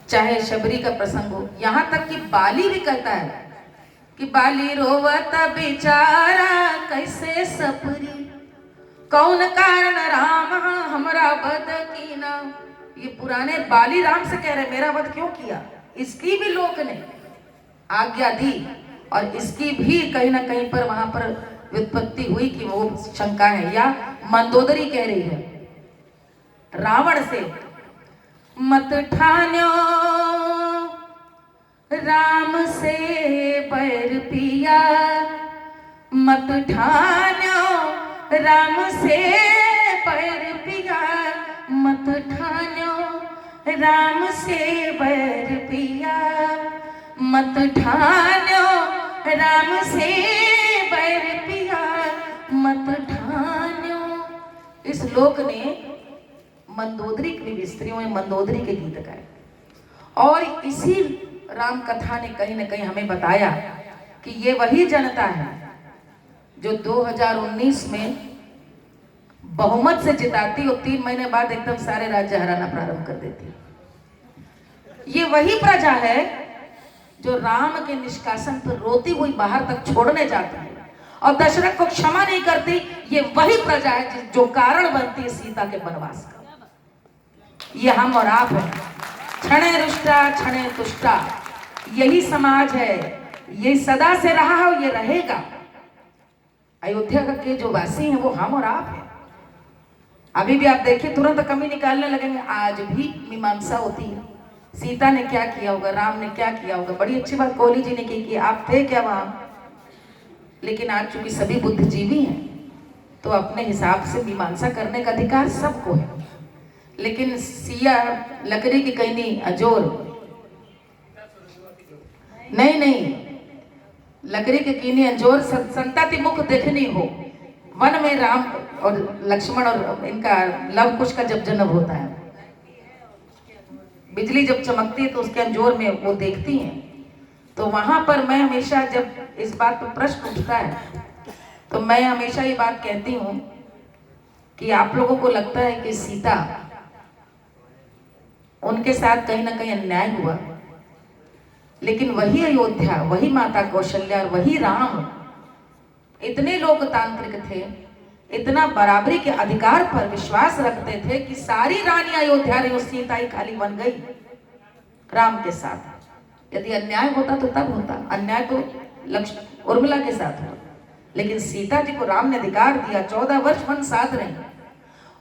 चाहे शबरी का प्रसंग हो, यहाँ तक कि बाली भी कहता है कि बाली रोवत बेचारा कैसे सपरी, कौन कारण राम हमरा वध की ना। ये पुराने बाली राम से कह रहे मेरा वध क्यों किया। इसकी भी लोक ने आज्ञा दी और इसकी भी कहीं ना कहीं पर वहां पर व्युत्पत्ति हुई कि वो शंका है, या मंदोदरी कह रही है रावण से, मत ठान्यो राम से बैर पिया, मत ठान्यो राम से बैर पिया, मत ठान्यो राम से बैर पिया, मत ठान्यो राम से बैर पिया, मत ठान्यो। इस लोक ने मंदोदरी की स्त्रियों में मंदोदरी के गीत गाए और इसी राम कथा ने कहीं न कहीं हमें बताया कि ये वही जनता है जो 2019 में बहुमत से जिताती और 3 महीने बाद एकदम सारे राज्य हराना प्रारंभ कर देती। ये वही प्रजा है जो राम के निष्कासन पर रोती हुई बाहर तक छोड़ने जाती है और दशरथ को क्षमा नहीं करती। ये वही प्रजा है जो कारण बनती है सीता के वनवास का। ये हम और आप हैं। क्षणे रुष्टा क्षणे तुष्टा, यही समाज है, ये सदा से रहा है और ये रहेगा। अयोध्या के जो वासी हैं वो हम और आप हैं। अभी भी आप देखिए तुरंत कमी निकालने लगेंगे। आज भी मीमांसा होती है, सीता ने क्या किया होगा, राम ने क्या किया होगा। बड़ी अच्छी बात कोहली जी ने की कि आप थे क्या वहां, लेकिन आज चूंकि सभी बुद्धिजीवी हैं तो अपने हिसाब से मीमांसा करने का अधिकार सबको है। लेकिन सिया लकड़ी की कहनी अजोर नहीं, लकड़ी के कीनी अंजोर संतति मुख देखनी हो। वन में राम और लक्ष्मण और इनका लव कुश का जब जन्म होता है, बिजली जब चमकती है तो उसके अंजोर में वो देखती हैं। तो वहां पर मैं हमेशा जब इस बात पर प्रश्न उठता है तो मैं हमेशा ये बात कहती हूँ कि आप लोगों को लगता है कि सीता उनके साथ कहीं ना कहीं अन्याय हुआ, लेकिन वही अयोध्या, वही माता कौशल्या और वही राम इतने लोकतांत्रिक थे, इतना बराबरी के अधिकार पर विश्वास रखते थे कि सारी रानी अयोध्या रे सीता ही खाली बन गई राम के साथ। यदि अन्याय होता तो तब होता, अन्याय तो उर्मिला के साथ हुआ, लेकिन सीता जी को राम ने अधिकार दिया। 14 वर्ष वन साथ रही।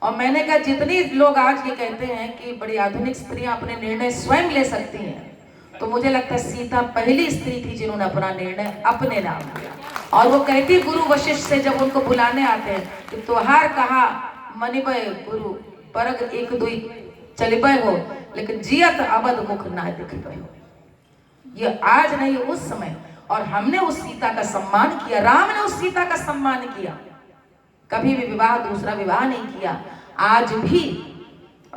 और मैंने कहा जितनी लोग आज ये कहते हैं कि बड़ी आधुनिक स्त्रियां अपने निर्णय स्वयं ले सकती हैं, तो मुझे लगता है सीता पहली स्त्री थी जिन्होंने अपना निर्णय अपने नाम लिया। और वो कहती गुरु वशिष्ठ से जब उनको बुलाने आते हैं कि तुहार कहा मनिबय गुरु परग एक दुई चलिबय हो, लेकिन जियत अबद मुख ना दिखबय हो। ये आज नहीं, उस समय। और हमने उस सीता का सम्मान किया, राम ने उस सीता का सम्मान किया। कभी भी विवाह दूसरा विवाह नहीं किया। आज भी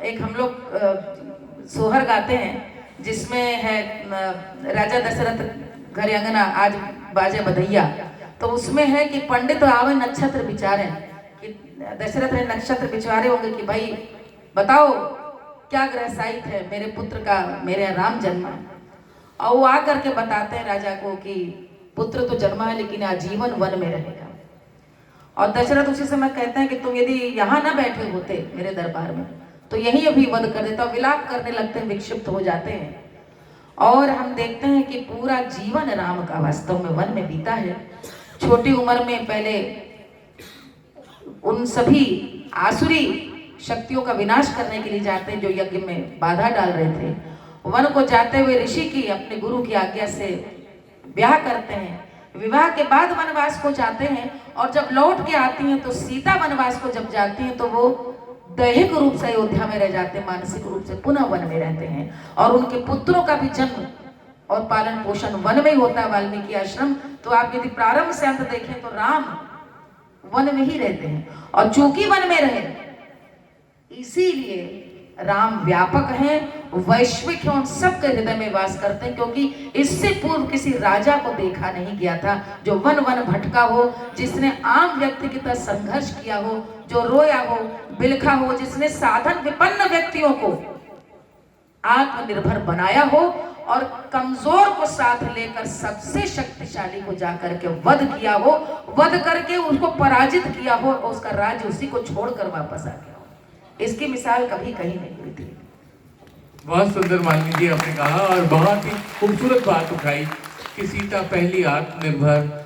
एक हम लोग सोहर गाते हैं जिसमें है राजा दशरथ घर अंगना आज बाजे बधैया, तो उसमें है कि पंडित आवे नक्षत्र विचारे, कि दशरथ ने नक्षत्र विचारे होंगे कि भाई बताओ क्या ग्रह साहित है मेरे पुत्र का, मेरे राम जन्मा है। और वो आकर के बताते हैं राजा को कि पुत्र तो जन्मा है लेकिन आजीवन वन में रहेगा। और दशरथ उसी समय कहते हैं कि तुम यदि यहाँ ना बैठे होते मेरे दरबार में तो यही अभी वध कर देता। विलाप करने लगते हैं, विक्षिप्त हो जाते हैं। और हम देखते हैं कि पूरा जीवन राम का वास्तव में वन में बीता है। छोटी उम्र में पहले उन सभी आसुरी शक्तियों का विनाश करने के लिए जाते हैं जो यज्ञ में बाधा डाल रहे थे। वन को जाते हुए ऋषि की अपने गुरु की आज्ञा से ब्याह करते हैं। विवाह के बाद वनवास को जाते हैं और जब लौट के आती हैं तो सीता वनवास को जब जाती हैं तो वो दैहिक रूप से अयोध्या में रह जाते हैं, मानसिक रूप से पुनः वन में रहते हैं। और उनके पुत्रों का भी जन्म और पालन पोषण वन में ही होता है, वाल्मीकि आश्रम। तो आप यदि प्रारंभ से अंत देखें तो राम वन में ही रहते हैं। और चूंकि वन में रहे इसीलिए राम व्यापक हैं, वैश्विक हैं, सबके हृदय में वास करते हैं। क्योंकि इससे पूर्व किसी राजा को देखा नहीं गया था जो वन वन भटका हो, जिसने आम व्यक्ति की तरह संघर्ष किया हो, जो रोया हो, बिलखा हो, जिसने साधन विपन्न व्यक्तियों को आत्मनिर्भर बनाया हो और कमजोर को साथ लेकर सबसे शक्तिशाली को जाकर के वध किया हो, वध करके उसको पराजित किया हो और उसका राज्य उसी को छोड़कर वापस आ गया हो। इसकी मिसाल कभी कहीं नहीं हुई थी। बहुत सुंदर मालिनी जी आपने कहा और बहुत ही खूबसूरत बात उठाई कि सीता पहली आत्मनिर्भर